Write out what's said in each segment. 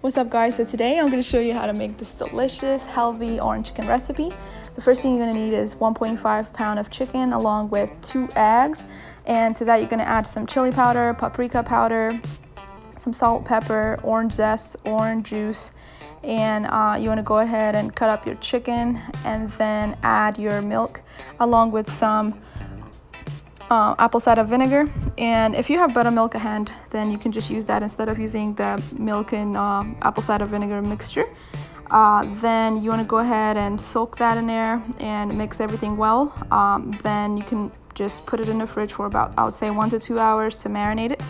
What's up guys, so today I'm going to show you how to make this delicious healthy orange chicken recipe. The first thing you're going to need is 1.5 pound of chicken along with 2 eggs, and to that you're going to add some chili powder, paprika powder, some salt, pepper, orange zest, orange juice, and you want to go ahead and cut up your chicken and then add your milk along with some apple cider vinegar. And if you have buttermilk at hand, then you can just use that instead of using the milk and apple cider vinegar mixture. Then you want to go ahead and soak that in there and mix everything well. Then you can just put it in the fridge for about, I would say, 1 to 2 hours to marinate it.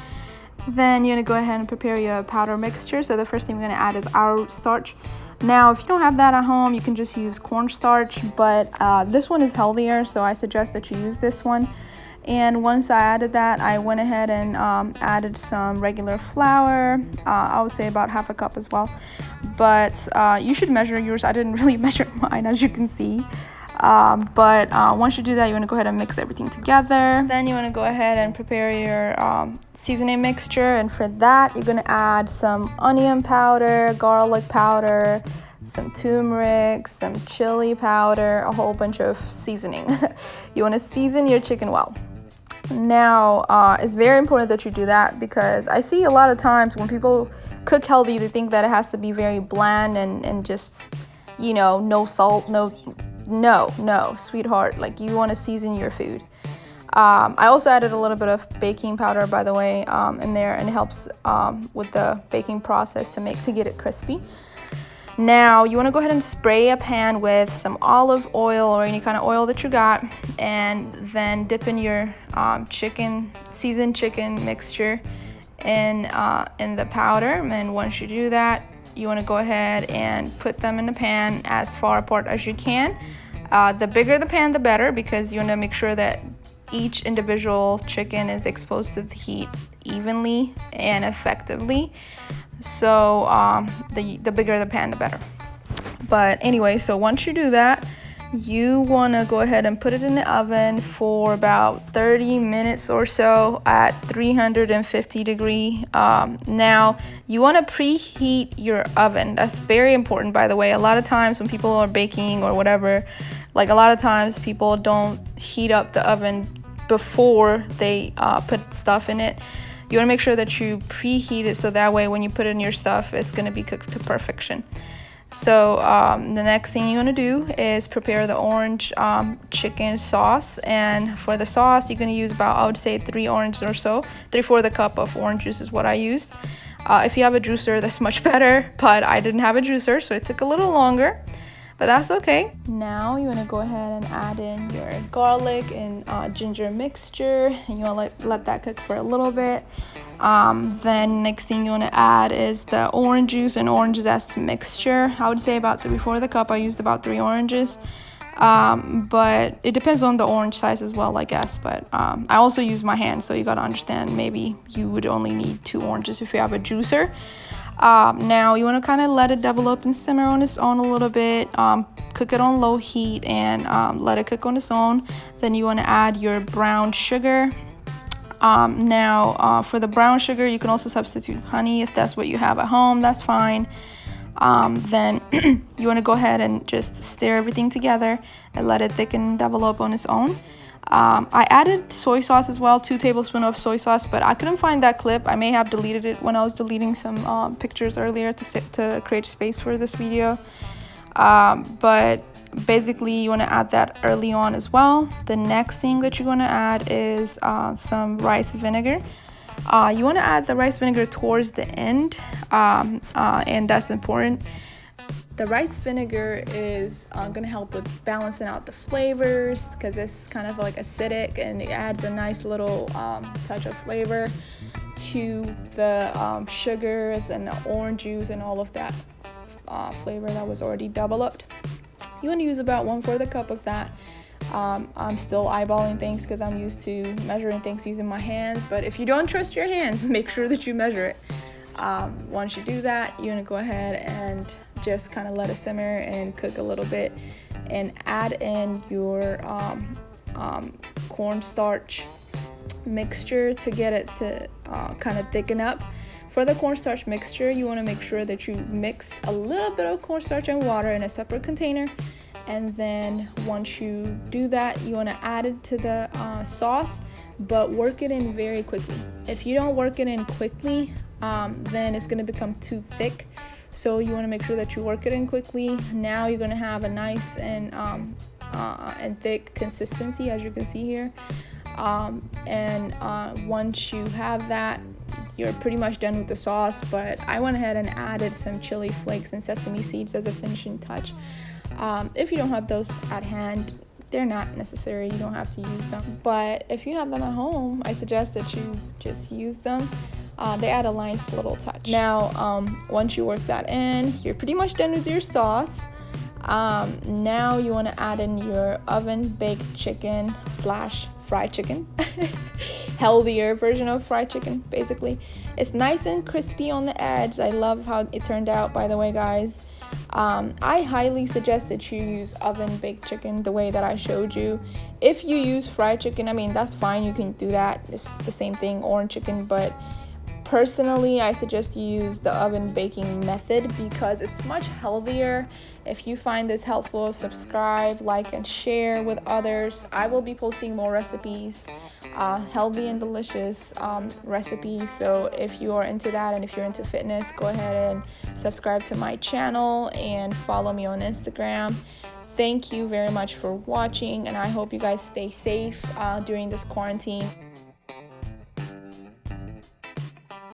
Then you're going to go ahead and prepare your powder mixture. So the first thing we're going to add is arrowroot starch. Now, if you don't have that at home, you can just use corn starch, but this one is healthier, so I suggest that you use this one. And once I added that, I went ahead and added some regular flour. I would say about half a cup as well. But you should measure yours. I didn't really measure mine, as you can see. But once you do that, you want to go ahead and mix everything together. Then you want to go ahead and prepare your seasoning mixture. And for that, you're going to add some onion powder, garlic powder, some turmeric, some chili powder, a whole bunch of seasoning. You want to season your chicken well. Now, it's very important that you do that because I see a lot of times when people cook healthy, they think that it has to be very bland and just, you know, no salt, no, sweetheart. Like, you want to season your food. I also added a little bit of baking powder, by the way, in there, and it helps with the baking process to get it crispy. Now, you want to go ahead and spray a pan with some olive oil or any kind of oil that you got, and then dip in your seasoned chicken mixture in the powder. And then once you do that, you want to go ahead and put them in the pan as far apart as you can. The bigger the pan, the better, because you want to make sure that each individual chicken is exposed to the heat evenly and effectively. So the bigger the pan, the better. But anyway, so once you do that, you want to go ahead and put it in the oven for about 30 minutes or so at 350 degrees. Now, you want to preheat your oven. That's very important, by the way. A lot of times when people are baking or whatever, like a lot of times people don't heat up the oven before they put stuff in it. You want to make sure that you preheat it so that way when you put in your stuff, it's going to be cooked to perfection. So the next thing you want to do is prepare the orange chicken sauce. And for the sauce, you're going to use about, I would say, 3 oranges or so. 3/4 cup of orange juice is what I used. If you have a juicer, that's much better. But I didn't have a juicer, so it took a little longer. But that's okay. Now you want to go ahead and add in your garlic and ginger mixture, and you want to let that cook for a little bit. Then next thing you want to add is the orange juice and orange zest mixture. I would say about 3/4 cup. I used about 3 oranges. But it depends on the orange size as well, I guess. But I also use my hand, so you got to understand, maybe you would only need 2 oranges if you have a juicer. Now you want to kind of let it develop and simmer on its own a little bit. Cook it on low heat and let it cook on its own. Then you want to add your brown sugar. Now for the brown sugar, you can also substitute honey if that's what you have at home. That's fine. Then you want to go ahead and just stir everything together and let it thicken and develop on its own. I added soy sauce as well, 2 tablespoons of soy sauce, but I couldn't find that clip. I may have deleted it when I was deleting some pictures earlier to create space for this video. But basically, you want to add that early on as well. The next thing that you're going to add is some rice vinegar. You want to add the rice vinegar towards the end, and that's important. The rice vinegar is going to help with balancing out the flavors because it's kind of like acidic, and it adds a nice little touch of flavor to the sugars and the orange juice and all of that flavor that was already developed. You want to use about 1/4 cup of that. I'm still eyeballing things because I'm used to measuring things using my hands, but if you don't trust your hands, make sure that you measure it. Once you do that, you want to go ahead and just kind of let it simmer and cook a little bit, and add in your corn starch mixture to get it to kind of thicken up. For the cornstarch mixture, you want to make sure that you mix a little bit of cornstarch and water in a separate container. And then once you do that, you want to add it to the sauce, but work it in very quickly. If you don't work it in quickly, then it's going to become too thick. So you want to make sure that you work it in quickly. Now you're going to have a nice and thick consistency, as you can see here. Once you have that, you're pretty much done with the sauce. But I went ahead and added some chili flakes and sesame seeds as a finishing touch. If you don't have those at hand, they're not necessary. You don't have to use them. But if you have them at home, I suggest that you just use them. They add a nice little touch. Now, once you work that in, you're pretty much done with your sauce. Now you want to add in your oven baked chicken / fried chicken. Healthier version of fried chicken, basically. It's nice and crispy on the edge. I love how it turned out, by the way, guys. I highly suggest that you use oven baked chicken the way that I showed you. If you use fried chicken, I mean, that's fine, you can do that. It's the same thing, orange chicken, but personally, I suggest you use the oven baking method because it's much healthier. If you find this helpful, subscribe, like, and share with others. I will be posting more recipes, healthy and delicious recipes. So if you are into that and if you're into fitness, go ahead and subscribe to my channel and follow me on Instagram. Thank you very much for watching, and I hope you guys stay safe during this quarantine.